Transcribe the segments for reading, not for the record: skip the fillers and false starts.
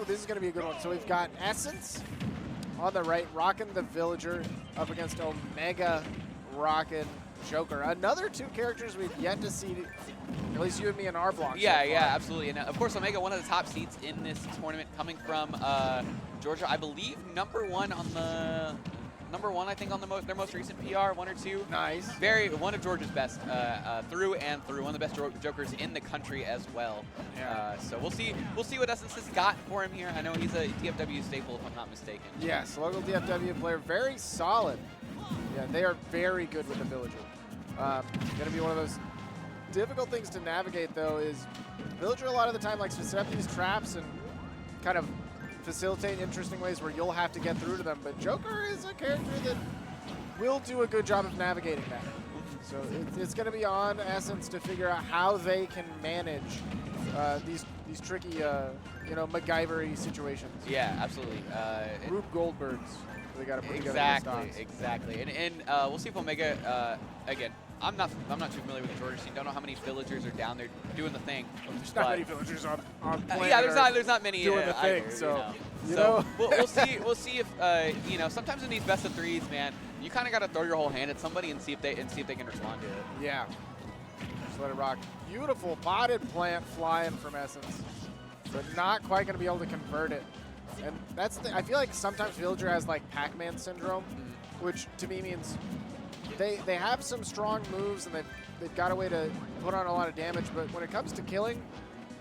this is going to be a good one. So we've got Essence on the right, rocking the Villager up against Omega, rocking Joker. Another two characters we've yet to see, at least you and me in our block. Yeah, yeah, absolutely. And of course, Omega, one of the top seeds in this tournament, coming from Georgia, I believe #1 on the #1, I think, on their most recent PR, 1 or 2. Nice. One of Georgia's best through and through. One of the best Jokers in the country as well. Yeah. So we'll see what Essence has got for him here. I know he's a DFW staple, if I'm not mistaken. Yes, local DFW player, very solid. Yeah, they are very good with the Villager. Going to be one of those difficult things to navigate, though, is Villager a lot of the time likes to set up these traps and kind of facilitate interesting ways where you'll have to get through to them. But Joker is a character that will do a good job of navigating that. So it's going to be on Essence to figure out how they can manage these tricky, MacGyver-y situations. Yeah, absolutely. Rube Goldbergs. They got to put Exactly. And we'll see if Omega again. I'm not too familiar with the Georgia scene. Don't know how many villagers are down there doing the thing. There's not many villagers on planet yeah, there's not many doing the thing. Either, so we'll see if sometimes in these best of threes, man, you kind of got to throw your whole hand at somebody and see if they can respond to it. Yeah. Just let it rock. Beautiful potted plant flying from Essence, but not quite going to be able to convert it. And that's I feel like sometimes Villager has like Pac-Man syndrome, which to me means they have some strong moves and they've got a way to put on a lot of damage, but when it comes to killing,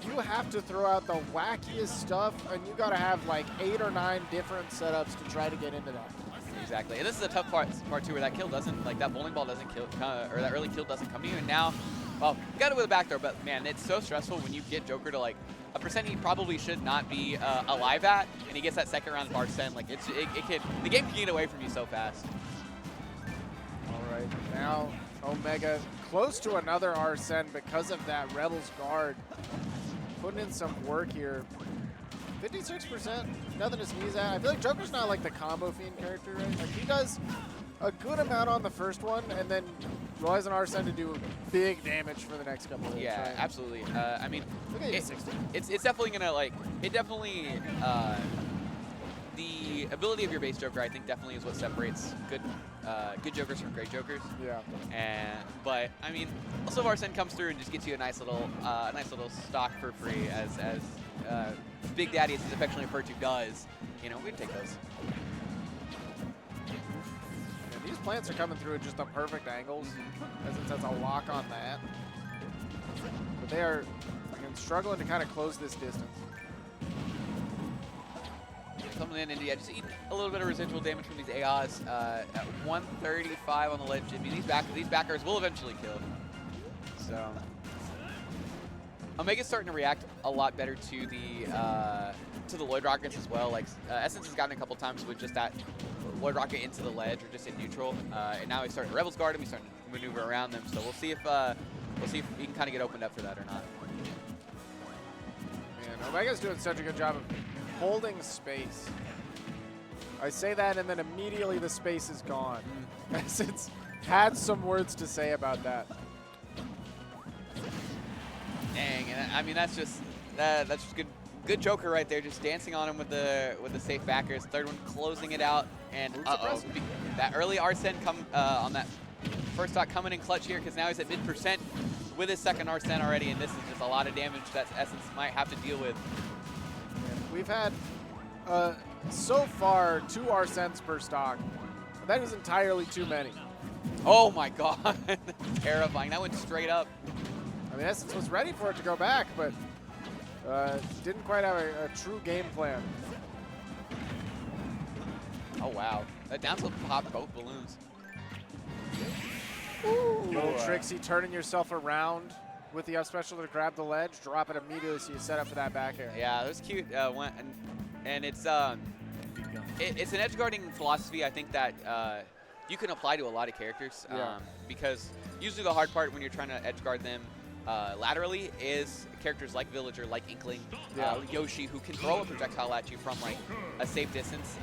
you have to throw out the wackiest stuff, and you got to have like 8 or 9 different setups to try to get into that. Exactly, and this is a tough part too, where that kill doesn't, like that bowling ball doesn't kill, or that early kill doesn't come to you, and now, well, you got it with a backdoor, but man, it's so stressful when you get Joker to like a percent he probably should not be alive at, and he gets that second round bar send. Like the game can get away from you so fast. All right, now Omega close to another Arsene because of that Rebels guard. Putting in some work here. 56%, nothing to sneeze at. I feel like Joker's not like the combo fiend character, right? Like he does a good amount on the first one, and then relies on Arsene to do big damage for the next couple of hits. Yeah, right? absolutely. I mean, Look at you, 60. it's definitely gonna the ability of your base Joker, I think, definitely is what separates good Jokers from great Jokers. Yeah. But I mean, also if Arsene comes through and just gets you a nice little stock for free, as Big Daddy, as he's affectionately referred to, does. We'd take those. And these plants are coming through at just the perfect angles. Essence has a lock on that. But they are struggling to kind of close this distance. Coming in, and yeah, just eat a little bit of residual damage from these AIs at 135 on the ledge. I mean, these backers will eventually kill. So Omega's starting to react a lot better to the Lloyd Rockets as well. Like Essence has gotten a couple times with just that Lloyd Rocket into the ledge or just in neutral, and now he's starting to Rebels guard him. He's starting to maneuver around them. So we'll see if he can kind of get opened up for that or not. Man, Omega's doing such a good job of holding space. I say that, and then immediately the space is gone. Essence had some words to say about that. Dang, and I mean that's just good Joker right there, just dancing on him with the safe backers. Third one closing it out, and that early Arsene on that first stock coming in clutch here, because now he's at mid% with his second Arsene already, and this is just a lot of damage that Essence might have to deal with. We've had so far 2 Arsenes per stock. That is entirely too many. Oh my God, terrifying! That went straight up. I mean, Essence was ready for it to go back, but didn't quite have a true game plan. Oh wow, that down tilt popped both balloons. Little tricksy, turning yourself around with the up special to grab the ledge, drop it immediately so you set up for that back air. Yeah, that was cute. And it's an edge guarding philosophy, I think, that you can apply to a lot of characters, because usually the hard part when you're trying to edge guard them laterally is characters like Villager, like Inkling, Yoshi, who can throw a projectile at you from like a safe distance.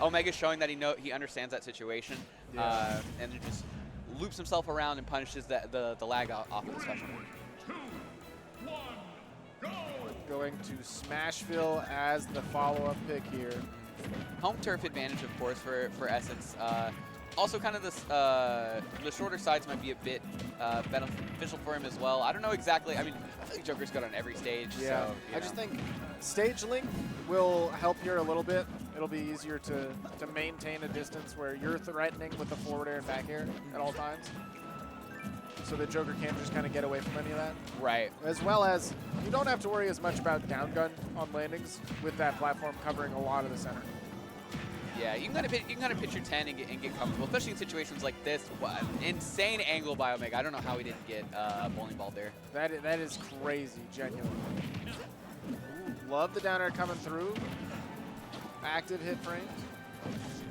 Omega's showing that he understands that situation, and just loops himself around and punishes the lag off of the special. 2, 1, go! going to Smashville as the follow-up pick here. Home turf advantage, of course, for Essence. Also, kind of the shorter sides might be a bit beneficial for him as well. I don't know exactly. I mean, I feel like Joker's good on every stage. Yeah, so, I just think stage length will help here a little bit. It'll be easier to maintain a distance where you're threatening with the forward air and back air at all times. So that Joker can't just kind of get away from any of that. Right. As well as you don't have to worry as much about down gun on landings with that platform covering a lot of the center. Yeah, you can kind of pitch your 10 and get comfortable, especially in situations like this. What, insane angle by Omega. I don't know how he didn't get a bowling ball there. That is crazy, genuinely. Love the down air coming through. Active hit frames.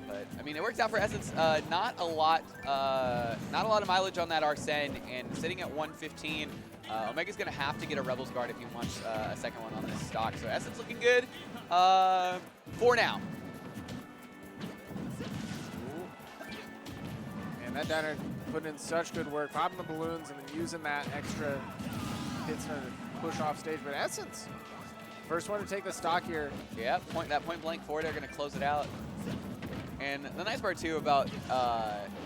But I mean, it works out for Essence. Not a lot of mileage on that Arsene, and sitting at 115. Omega's gonna have to get a Rebels guard if he wants a second one on this stock. So Essence looking good for now. And that down air putting in such good work, popping the balloons and then using that extra hit center to push off stage. But Essence, first one to take the stock here. Yeah, that point blank forward, they're gonna close it out. And the nice part too about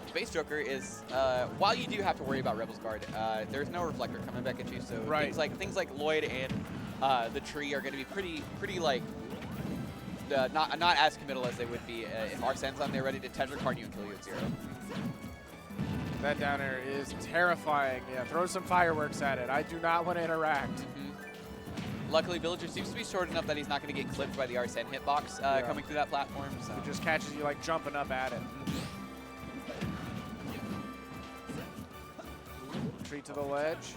Space Joker is while you do have to worry about Rebels Guard, there's no reflector coming back at you. So things like Lloyd and the tree are going to be pretty like not as committal as they would be if Arsene's on there ready to Tetra card you and kill you at 0. That down air is terrifying. Yeah, throw some fireworks at it. I do not want to interact. Luckily, Villager seems to be short enough that he's not going to get clipped by the Arsene hitbox coming through that platform. So. It just catches you like jumping up at it. Retreat to the ledge.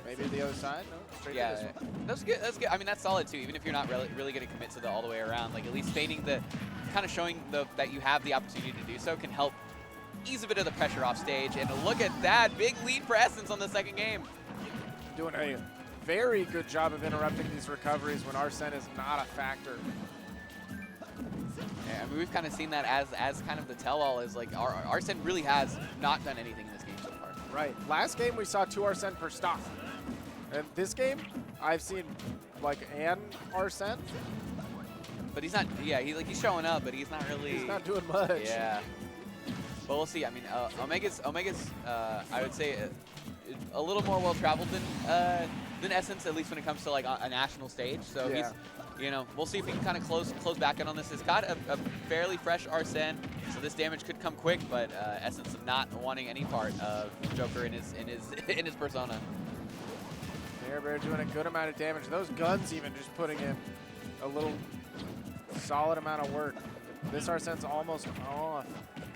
Maybe the other side. No, straight to this one. That's good. That's good. I mean, that's solid too. Even if you're not really going to commit to the all the way around, like at least feigning kind of showing that you have the opportunity to do so can help ease a bit of the pressure off stage. And look at that big lead for Essence on the second game. Doing a very good job of interrupting these recoveries when Arsene is not a factor. Yeah, I mean, we've kind of seen that as kind of the tell-all is like Arsene really has not done anything in this game so far. Right. Last game we saw 2 Arsene per stock. And this game I've seen like an Arsene. But he's not. Yeah, he's showing up, but he's not really. He's not doing much. Yeah. But we'll see. I mean, Omega's I would say a little more well-traveled than Essence, at least when it comes to like a national stage. So he's, we'll see if he can kind of close back in on this. He's got a fairly fresh Arsene, so this damage could come quick. But Essence not wanting any part of Joker in his persona. Air Bear doing a good amount of damage. Those guns even just putting in a little solid amount of work. This Arsene's almost off.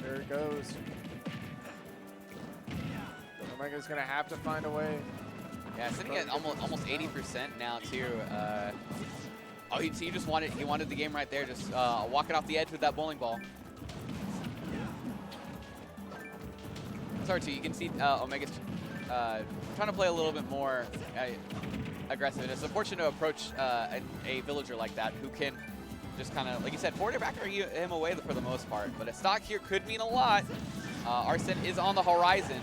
There it goes. Omega's gonna have to find a way. Yeah, sitting at almost 80% now too. He just wanted the game right there, just walking off the edge with that bowling ball. Sorry too, you can see Omega's trying to play a little bit more aggressive. It's unfortunate to approach a villager like that who can just kind of, like you said, forward back him away for the most part. But a stock here could mean a lot. Arsene is on the horizon.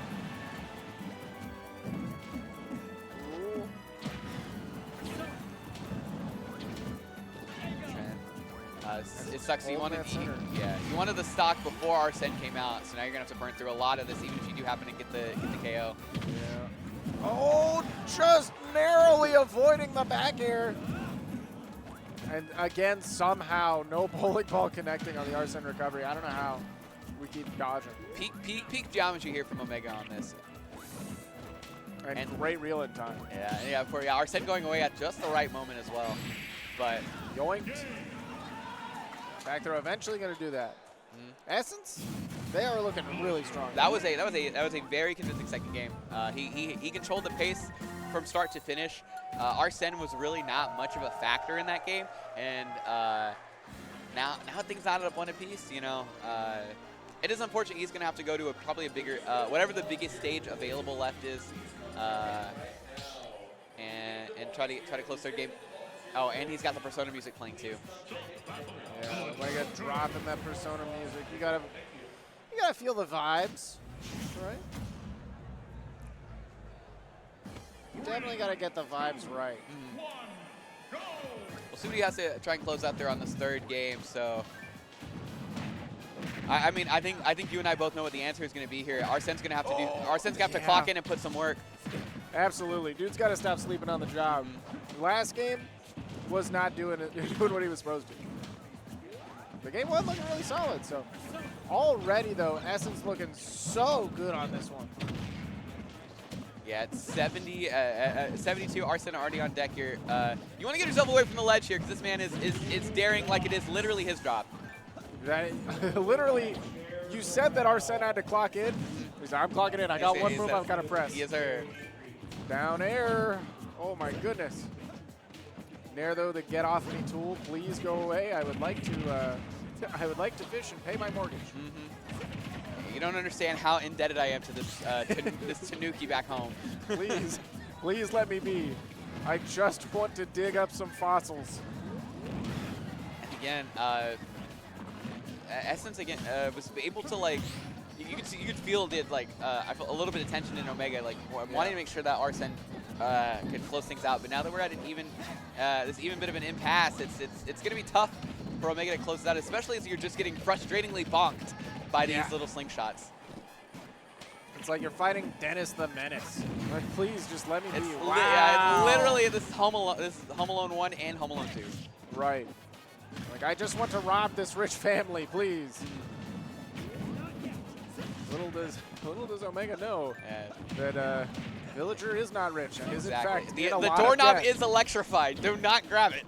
It sucks. You wanted the stock before Arsene came out, so now you're gonna have to burn through a lot of this, even if you do happen to get the KO. Yeah. Oh, just narrowly avoiding the back air. And again, somehow no bowling ball connecting on the Arsene recovery. I don't know how we keep dodging. Peak geometry here from Omega on this. And great reel in time. Yeah. Arsene going away at just the right moment as well. But yoinked. Back throw eventually going to do that. Essence, they are looking really strong. That was a very convincing second game. He controlled the pace from start to finish. Arsene was really not much of a factor in that game, and now things added up one apiece. It is unfortunate he's going to have to go to probably a bigger, whatever the biggest stage available left is, and try to close their game. Oh, and he's got the Persona music playing too. Yeah, when you got dropping that Persona music, you gotta feel the vibes, right? You definitely gotta get the vibes right. We'll see what he has to try and close out there on this third game. So, I mean, I think you and I both know what the answer is going to be here. Arsene's going to have to do. Arsene's going to have to clock in and put some work. Absolutely. Dude's got to stop sleeping on the job. Last game was not doing what he was supposed to. The game one looking really solid. So already, though, Essence looking so good on this one. Yeah, it's 72. Arsene already on deck here. You want to get yourself away from the ledge here because this man is daring like it is literally his job. That literally, you said that Arsene had to clock in. He said, I'm clocking in. I got one move I've got to press. Yes, sir. Down air. Oh, my goodness. Nair, though, the get off me tool. Please go away. I would like to fish and pay my mortgage. You don't understand how indebted I am to this this Tanuki back home. Please let me be. I just want to dig up some fossils. And again, Essence again was able to like. You could feel it like I felt a little bit of tension in Omega, like wanting to make sure that Arsene could close things out. But now that we're at an even this even bit of an impasse, it's gonna be tough for Omega to close it out, especially as you're just getting frustratingly bonked by these little slingshots. It's like you're fighting Dennis the Menace. Like, please just let me be. Wow. Yeah, it's literally this is Home Alone 1 and Home Alone 2. Right. Like, I just want to rob this rich family, please. Little does Omega know that Villager is not rich and is in fact the doorknob is electrified. Do not grab it.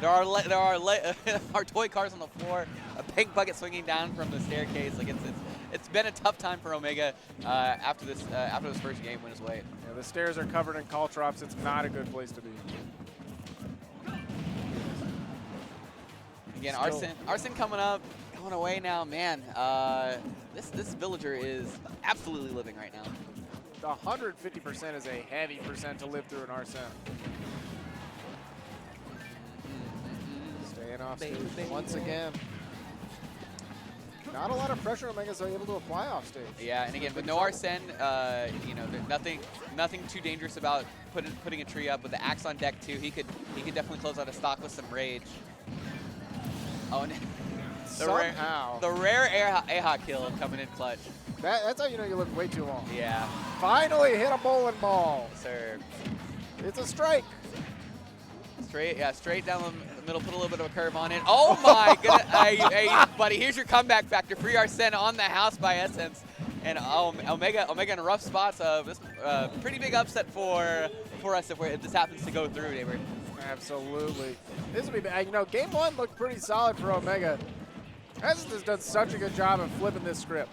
There are toy cars on the floor, a pink bucket swinging down from the staircase. Like it's been a tough time for Omega after this first game went his way. Yeah, the stairs are covered in caltrops. It's not a good place to be. Again, Arsene coming up, going away now. Man, this Villager is absolutely living right now. The 150% is a heavy percent to live through an Arsene. Staying off stage once again. Not a lot of pressure Omega's able to apply off stage. Yeah, and again, with no Arsene, you know, there's nothing too dangerous about putting a tree up. With the axe on deck too, he could definitely close out a stock with some rage. Oh, and the rare AHA kill coming in clutch. That's how you know you lived way too long. Yeah. Finally hit a bowling ball. Yes, sir. It's a strike. Straight down the middle, put a little bit of a curve on it. Oh my goodness. Hey, buddy, here's your comeback factor. Free Arsene on the house by Essence. And Omega in a rough spot. This pretty big upset for us if this happens to go through, David. Absolutely. This would be bad. You know, game one looked pretty solid for Omega. Essence has done such a good job of flipping this script.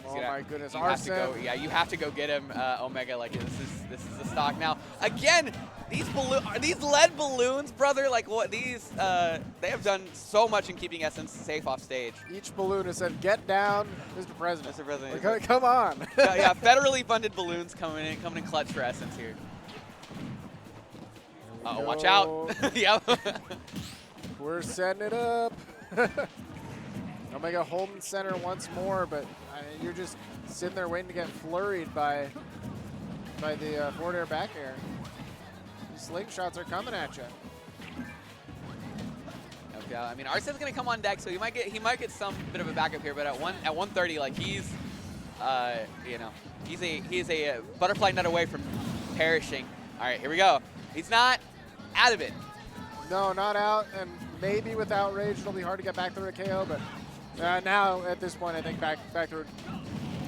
Oh my goodness, Arsene. You have to go get him, Omega. Like this is the stock now. Again, these lead balloons, brother. Like what these? They have done so much in keeping Essence safe off stage. Each balloon has said, "Get down, Mr. President." Mr. President. Like, come on. Yeah, federally funded balloons coming in clutch for Essence here. Uh-oh, watch out. Yep. We're setting it up. Omega holding center once more, but you're just sitting there waiting to get flurried by the forward air back air. These slingshots are coming at you. Okay, I mean, Arsene's gonna come on deck, so he might get some bit of a backup here, but at 130, like he's you know, he's a butterfly nut away from perishing. All right, here we go. He's not out of it. No, not out, and maybe with outrage it'll be hard to get back through a KO, but now at this point I think back through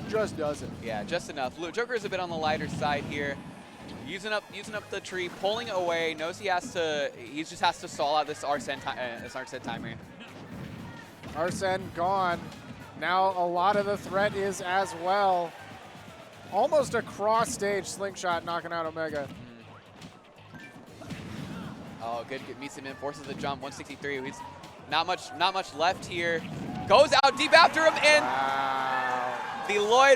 just does it. Yeah, just enough. Joker is a bit on the lighter side here, using up the tree, pulling away. Knows he just has to stall out this Arsene timer. Arsene gone. Now a lot of the threat is as well. Almost a cross stage slingshot knocking out Omega. Oh, good. Meets him in, forces the jump. 163. He's not much left here. Goes out deep after him, and wow. the Lloyd